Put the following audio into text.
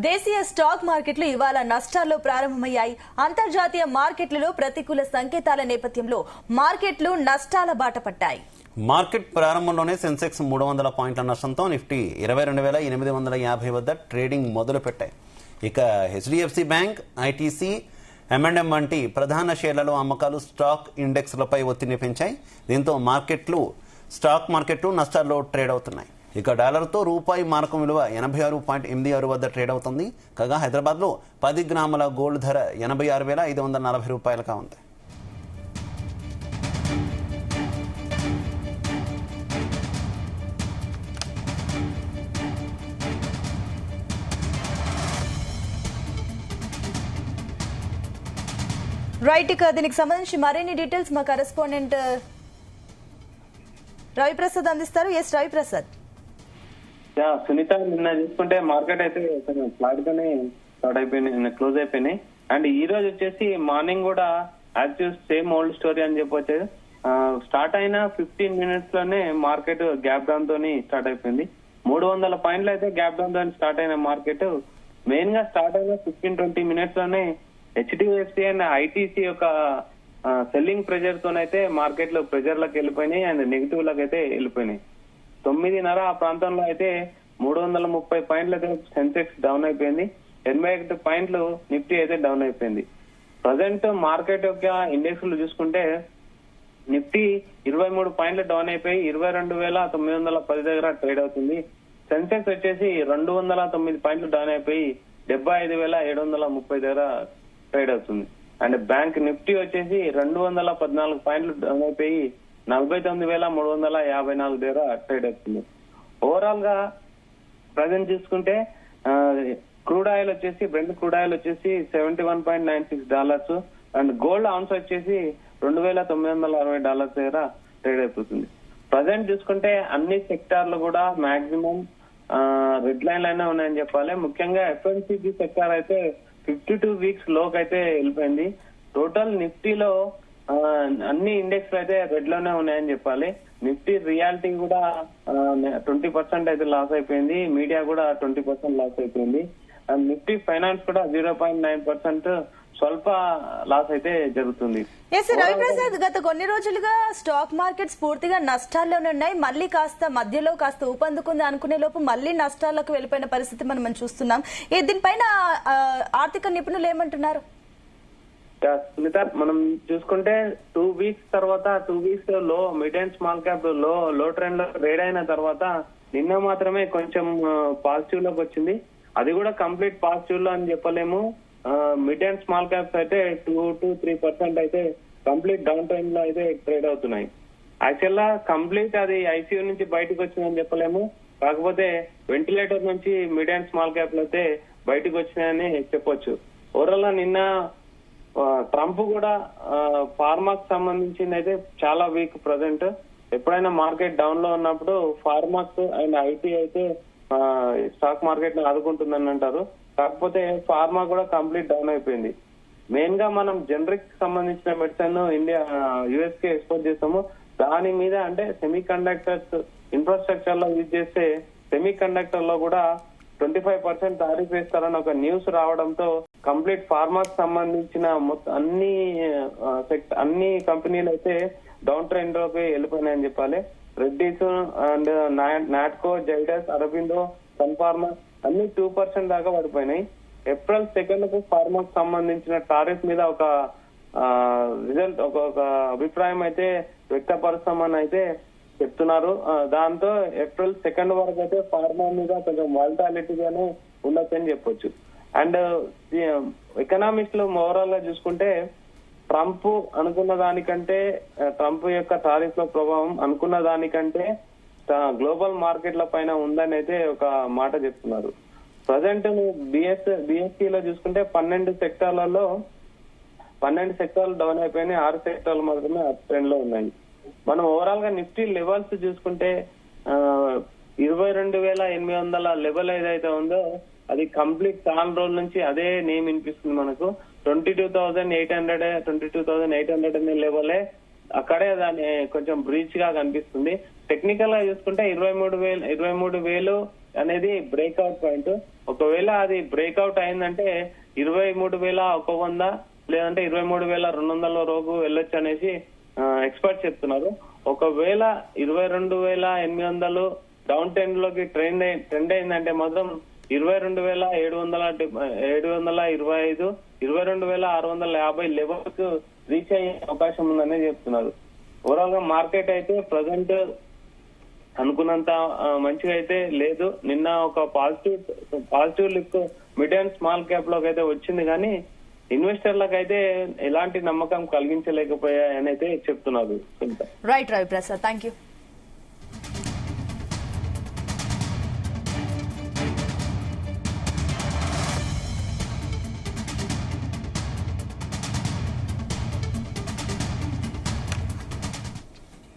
దేశీయ స్టాక్ మార్కెట్లు ఇవాళ నష్టాల్లో ప్రారంభమయ్యాయి. అంతర్జాతీయ మార్కెట్లలో ప్రతికూల సంకేతాల నేపథ్యంలో మార్కెట్లు నష్టాల బాట పట్టాయి. మార్కెట్ ప్రారంభంలోనే సెన్సెక్స్ 300 పాయింట్ల నష్టంతో నిఫ్టీ 22,850 వద్ద ట్రేడింగ్ మొదలుపెట్టాయి. ఇక హెచ్డిఎఫ్సి బ్యాంక్, ఐటీసీ, M&M వంటి ప్రధాన షేర్లలో అమ్మకాలు స్టాక్ ఇండెక్స్లపై ఒత్తిడిని పెంచాయి. దీంతో స్టాక్ మార్కెట్లు నష్టాల్లో ట్రేడ్ అవుతున్నాయి. ఇక డాలర్తో రూపాయి మారకం విలువ 86.86 వద్ద ట్రేడ్ అవుతుంది. కాగా హైదరాబాద్లో 10 గ్రాముల గోల్డ్ ధర 86,540 రూపాయలుగా ఉంది. రైట్, ఇక దీనికి సంబంధించి మరిన్ని డీటెయిల్స్ మా కరెస్పాండెంట్ రవిప్రసాద్ అందిస్తారు. ఎస్ రవిప్రసాద్. సునీత, నిన్న చూసుకుంటే మార్కెట్ అయితే ఫ్లాట్ గానే స్టార్ట్ అయిపోయినాయి, క్లోజ్ అయిపోయినాయి. అండ్ ఈ రోజు వచ్చేసి మార్నింగ్ కూడా యాక్చువల్ సేమ్ ఓల్డ్ స్టోరీ అని చెప్పొచ్చు. స్టార్ట్ అయిన 15 మినిట్స్ లోనే మార్కెట్ గ్యాప్ డౌన్ తోని స్టార్ట్ అయిపోయింది. 300 పాయింట్లు అయితే గ్యాప్ డౌన్ తోని స్టార్ట్ అయిన మార్కెట్ మెయిన్ గా స్టార్ట్ అయిన 15-20 మినిట్స్ లోనే హెచ్డిఎఫ్సి అండ్ ఐటీసీ యొక్క సెల్లింగ్ ప్రెజర్ తోనైతే మార్కెట్ లో ప్రెజర్ లకు వెళ్ళిపోయినాయి అండ్ నెగిటివ్ లకు అయితే వెళ్ళిపోయినాయి. 9:30 ఆ ప్రాంతంలో అయితే 330 పాయింట్లు అయితే సెన్సెక్స్ డౌన్ అయిపోయింది. 81 పాయింట్లు నిఫ్టీ అయితే డౌన్ అయిపోయింది. ప్రజెంట్ మార్కెట్ యొక్క ఇండెక్స్ లు చూసుకుంటే నిఫ్టీ 23 పాయింట్లు డౌన్ అయిపోయి 22,910 దగ్గర ట్రేడ్ అవుతుంది. సెన్సెక్స్ వచ్చేసి 209 పాయింట్లు డౌన్ అయిపోయి 75,730 దగ్గర ట్రేడ్ అవుతుంది. అండ్ బ్యాంక్ నిఫ్టీ వచ్చేసి 214 పాయింట్లు డౌన్ అయిపోయి 49,354 దగ్గర ట్రేడ్ అవుతుంది. ఓవరాల్ గా ప్రజెంట్ చూసుకుంటే క్రూడ్ ఆయిల్ వచ్చేసి బ్రెంట్ క్రూడ్ ఆయిల్ వచ్చేసి $71.96 అండ్ గోల్డ్ ఔన్స్ వచ్చేసి $2,960 దగ్గర ట్రేడ్ అయిపోతుంది. ప్రజెంట్ చూసుకుంటే అన్ని సెక్టార్లు కూడా మాక్సిమం రెడ్ లైన్ లోనే ఉన్నాయని చెప్పాలి. ముఖ్యంగా ఎఫ్ఎంసీజీ సెక్టార్ అయితే 52 వీక్స్ లోకి అయితే వెళ్ళిపోయింది. టోటల్ నిఫ్టీలో అన్ని ఇండెక్స్ అయితే రెడ్ లోనే ఉన్నాయని చెప్పాలి. నిఫ్టీ రియాలిటీ కూడా 20% అయితే లాస్ అయిపోయింది. మీడియా కూడా 20% లాస్ అయిపోయింది. అండ్ నిఫ్టీ ఫైనాన్స్ కూడా 0.9% స్వల్ప లాస్ అయితే జరుగుతుంది. రవిప్రసాద్, గత కొన్ని రోజులుగా స్టాక్ మార్కెట్స్ పూర్తిగా నష్టాల్లోనే ఉన్నాయి. మళ్ళీ మధ్యలో కాస్త ఊపందుకుంది అనుకునే లోపు మళ్ళీ నష్టాలకు వెళ్ళిపోయిన పరిస్థితి మనం చూస్తున్నాం. దీనిపైన ఆర్థిక నిపుణులు ఏమంటున్నారు? సునీత, మనం చూసుకుంటే 2 వీక్స్ తర్వాత 2 వీక్స్ లో మిడ్ అండ్ స్మాల్ క్యాప్ లో ట్రెండ్ లో ట్రేడ్ అయిన తర్వాత నిన్న మాత్రమే కొంచెం పాజిటివ్ లోకి వచ్చింది. అది కూడా కంప్లీట్ పాజిటివ్ లో అని చెప్పలేము. మిడ్ అండ్ స్మాల్ క్యాప్స్ అయితే 2-3% అయితే కంప్లీట్ డౌన్ ట్రెండ్ లో అయితే ట్రేడ్ అవుతున్నాయి. యాక్చువల్ గా కంప్లీట్ అది ఐసీయూ నుంచి బయటకు వచ్చిందని చెప్పలేము. కాకపోతే వెంటిలేటర్ నుంచి మిడ్ అండ్ స్మాల్ క్యాప్ లో అయితే బయటకు వచ్చినాయని చెప్పొచ్చు. ఓవరాల్ గా నిన్న ట్రంప్ కూడా ఫార్మాకి సంబంధించింది అయితే చాలా వీక్ ప్రజెంట్. ఎప్పుడైనా మార్కెట్ డౌన్ లో ఉన్నప్పుడు ఫార్మాక్స్ అండ్ ఐటీ అయితే స్టాక్ మార్కెట్ ని ఆదుకుంటుందని అంటారు. కాకపోతే ఫార్మా కూడా కంప్లీట్ డౌన్ అయిపోయింది. మెయిన్ గా మనం జనరిక్ సంబంధించిన మెడిసిన్ యుఎస్ కి ఎక్స్పోర్ట్ చేస్తాము. దాని మీద అంటే సెమీ కండక్టర్స్ ఇన్ఫ్రాస్ట్రక్చర్ లో యూజ్ చేస్తే సెమీ కండక్టర్ లో కూడా 25% టారిఫ్ వేస్తారని ఒక న్యూస్ రావడంతో కంప్లీట్ ఫార్మాకి సంబంధించిన అన్ని కంపెనీలు అయితే డౌన్ ట్రెండ్ లోకి వెళ్ళిపోయినాయని చెప్పాలి. రెడ్డీస్ అండ్ నాట్కో, జైడస్, అరబిందో, సన్ ఫార్మా అన్ని 2% దాకా పడిపోయినాయి. ఏప్రిల్ 2 కు ఫార్మాకి సంబంధించిన టారిఫ్ మీద ఒక రిజల్ట్ ఒక అభిప్రాయం అయితే వ్యక్తపరుస్తామని అయితే చెప్తున్నారు. దాంతో ఏప్రిల్ 2 వరకు అయితే ఫార్మా మీద కొంచెం వాలటాలిటీగానే ఉండొచ్చని చెప్పొచ్చు. అండ్ ఎకనామిక్స్ లో ఓవరాల్ గా చూసుకుంటే ట్రంప్ అనుకున్న దానికంటే ట్రంప్ యొక్క టారిఫ్ లో ప్రభావం అనుకున్న దానికంటే గ్లోబల్ మార్కెట్ల పైన ఉందని అయితే ఒక మాట చెప్తున్నారు. ప్రజెంట్ బిఎస్సి లో చూసుకుంటే 12 సెక్టార్లలో 12 సెక్టార్లు డౌన్ అయిపోయినాయి. 6 సెక్టార్లు మాత్రమే అప్ ట్రెండ్ లో ఉన్నాయి. మనం ఓవరాల్ గా నిఫ్టీ లెవెల్స్ చూసుకుంటే 22,800 లెవెల్ ఏదైతే ఉందో అది కంప్లీట్ చాలా రోజుల నుంచి అదే నేమ్ వినిపిస్తుంది మనకు. 22,800 అనే లెవెలే అక్కడే దాన్ని కొంచెం బ్రీచ్ గా కనిపిస్తుంది. టెక్నికల్ గా చూసుకుంటే 23,000 అనేది బ్రేక్అవుట్ పాయింట్. ఒకవేళ అది బ్రేక్అవుట్ అయిందంటే 23,100 లేదంటే 23,200 వరకు వెళ్ళొచ్చు అనేసి ఎక్స్పర్ట్స్ చెప్తున్నారు. ఒకవేళ 22,800 డౌన్ ట్రెండ్ లోకి ట్రెండ్ అయిందంటే మాత్రం 22,725, 22,650 లెవెల్స్ రీచ్ అయ్యే అవకాశం ఉందనే చెప్తున్నారు. ఓవరాల్ గా మార్కెట్ అయితే ప్రజెంట్ అనుకున్నంత మంచిగా అయితే లేదు. నిన్న ఒక పాజిటివ్ లిక్ మిడ్ అండ్ స్మాల్ క్యాప్ లోకి అయితే వచ్చింది, కానీ ఇన్వెస్టర్లకు అయితే ఎలాంటి నమ్మకం కలిగించలేకపోయాయని అయితే చెప్తున్నారు. Right Ravi Prasad, thank you.